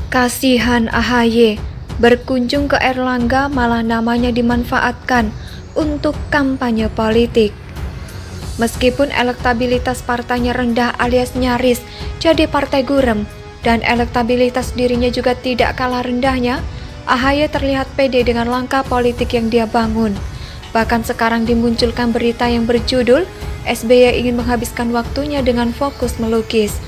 Kasihan AHY, berkunjung ke Erlangga malah namanya dimanfaatkan untuk kampanye politik. Meskipun elektabilitas partainya rendah alias nyaris jadi partai gurem dan elektabilitas dirinya juga tidak kalah rendahnya, AHY terlihat pede dengan langkah politik yang dia bangun. Bahkan sekarang dimunculkan berita yang berjudul SBY ingin menghabiskan waktunya dengan fokus melukis.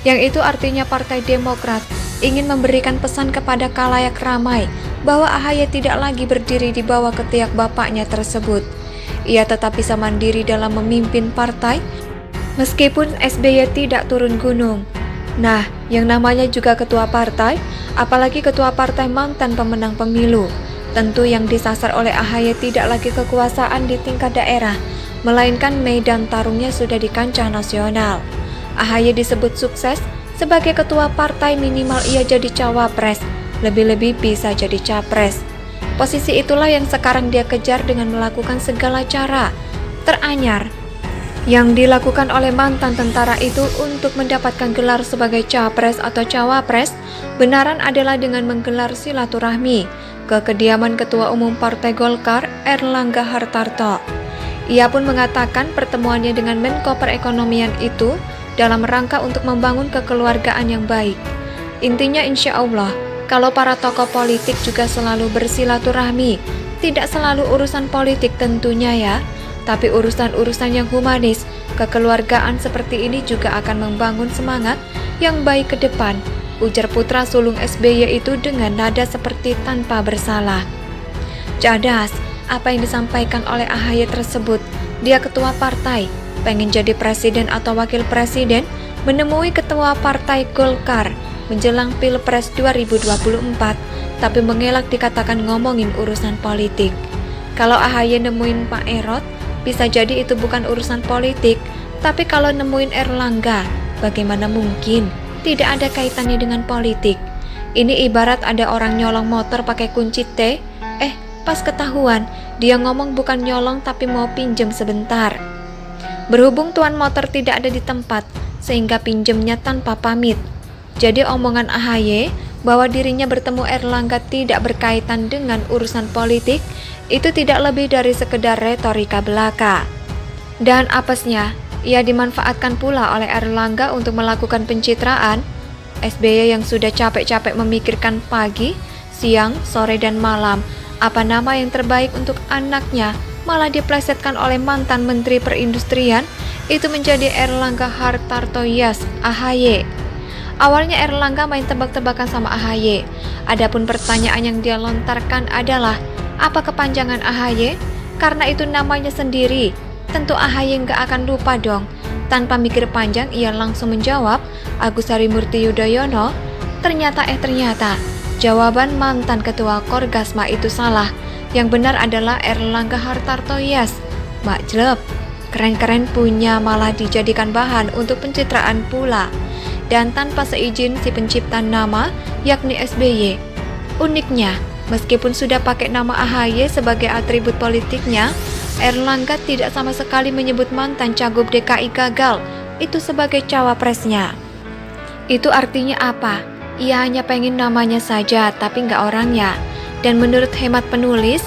Yang itu artinya Partai Demokrat ingin memberikan pesan kepada khalayak ramai bahwa AHY tidak lagi berdiri di bawah ketiak bapaknya tersebut. Ia tetap bisa mandiri dalam memimpin partai meskipun SBY tidak turun gunung. Nah, yang namanya juga ketua partai, apalagi ketua partai mantan pemenang pemilu, tentu yang disasar oleh AHY tidak lagi kekuasaan di tingkat daerah, melainkan medan tarungnya sudah di kancah nasional. AHY disebut sukses sebagai ketua partai, minimal ia jadi cawapres, lebih-lebih bisa jadi capres. Posisi itulah yang sekarang dia kejar dengan melakukan segala cara teranyar yang dilakukan oleh mantan tentara itu untuk mendapatkan gelar sebagai capres atau cawapres. Benaran adalah dengan menggelar silaturahmi ke kediaman Ketua Umum Partai Golkar, Erlangga Hartarto. Ia pun mengatakan pertemuannya dengan Menko Perekonomian itu dalam rangka untuk membangun kekeluargaan yang baik. Intinya insya Allah, kalau para tokoh politik juga selalu bersilaturahmi, tidak selalu urusan politik tentunya ya, tapi urusan-urusan yang humanis, kekeluargaan seperti ini juga akan membangun semangat yang baik ke depan, ujar putra sulung SBY itu dengan nada seperti tanpa bersalah. Cadas, apa yang disampaikan oleh AHY tersebut, dia ketua partai, pengen jadi presiden atau wakil presiden, menemui ketua partai Golkar menjelang Pilpres 2024, tapi mengelak dikatakan ngomongin urusan politik. Kalau AHY nemuin Pak Erot, bisa jadi itu bukan urusan politik, tapi kalau nemuin Erlangga, bagaimana mungkin tidak ada kaitannya dengan politik? Ini ibarat ada orang nyolong motor pakai kunci T, pas ketahuan, dia ngomong bukan nyolong tapi mau pinjem sebentar. Berhubung tuan motor tidak ada di tempat, sehingga pinjemnya tanpa pamit. Jadi omongan AHY bahwa dirinya bertemu Erlangga tidak berkaitan dengan urusan politik, itu tidak lebih dari sekedar retorika belaka. Dan apesnya, ia dimanfaatkan pula oleh Erlangga untuk melakukan pencitraan. SBY yang sudah capek-capek memikirkan pagi, siang, sore, dan malam apa nama yang terbaik untuk anaknya, malah diplesetkan oleh mantan Menteri Perindustrian, itu menjadi Erlangga Hartarto Yas AHY. Awalnya Erlangga main tebak-tebakan sama AHY. Adapun pertanyaan yang dia lontarkan adalah, apa kepanjangan AHY? Karena itu namanya sendiri. Tentu AHY nggak akan lupa dong. Tanpa mikir panjang, ia langsung menjawab, Agus Harimurti Yudhoyono. Ternyata jawaban mantan ketua Korgasma itu salah. Yang benar adalah Erlangga Hartarto Yas. Makjleb, keren-keren punya malah dijadikan bahan untuk pencitraan pula. Dan tanpa seizin si pencipta nama, yakni SBY. Uniknya, meskipun sudah pakai nama AHY sebagai atribut politiknya, Erlangga tidak sama sekali menyebut mantan cagup DKI gagal itu sebagai cawapresnya. Itu artinya apa? Ia hanya pengen namanya saja, tapi nggak orangnya. Dan menurut hemat penulis,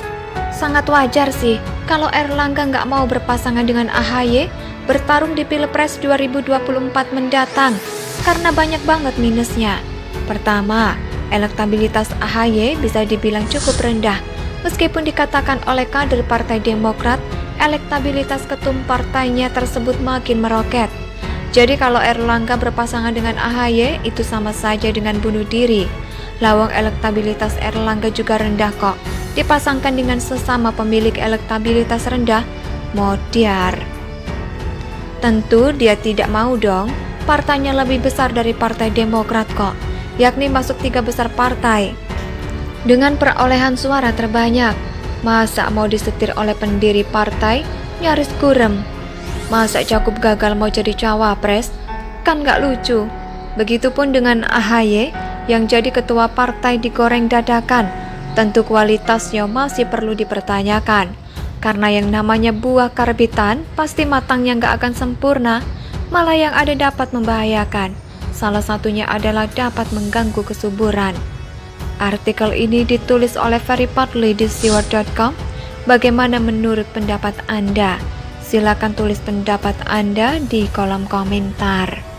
sangat wajar sih kalau Erlangga nggak mau berpasangan dengan AHY bertarung di Pilpres 2024 mendatang. Karena banyak banget minusnya. Pertama, elektabilitas AHY bisa dibilang cukup rendah. Meskipun dikatakan oleh kader Partai Demokrat, elektabilitas ketum partainya tersebut makin meroket. Jadi kalau Erlangga berpasangan dengan AHY, itu sama saja dengan bunuh diri. Lawang elektabilitas Erlangga juga rendah kok. Dipasangkan dengan sesama pemilik elektabilitas rendah, Modiar. Tentu dia tidak mau dong. Partainya lebih besar dari Partai Demokrat kok, yakni masuk 3 besar partai dengan perolehan suara terbanyak. Masa mau disetir oleh pendiri partai? Nyaris gurem. Masa cakup gagal mau jadi cawapres? Kan gak lucu. Begitupun dengan AHY yang jadi ketua partai digoreng dadakan. Tentu kualitasnya masih perlu dipertanyakan. Karena yang namanya buah karbitan pasti matangnya gak akan sempurna, malah yang ada dapat membahayakan. salah satunya adalah dapat mengganggu kesuburan. Artikel ini ditulis oleh Ferrypadley di Stewart.com. Bagaimana menurut pendapat Anda? Silakan tulis pendapat Anda di kolom komentar.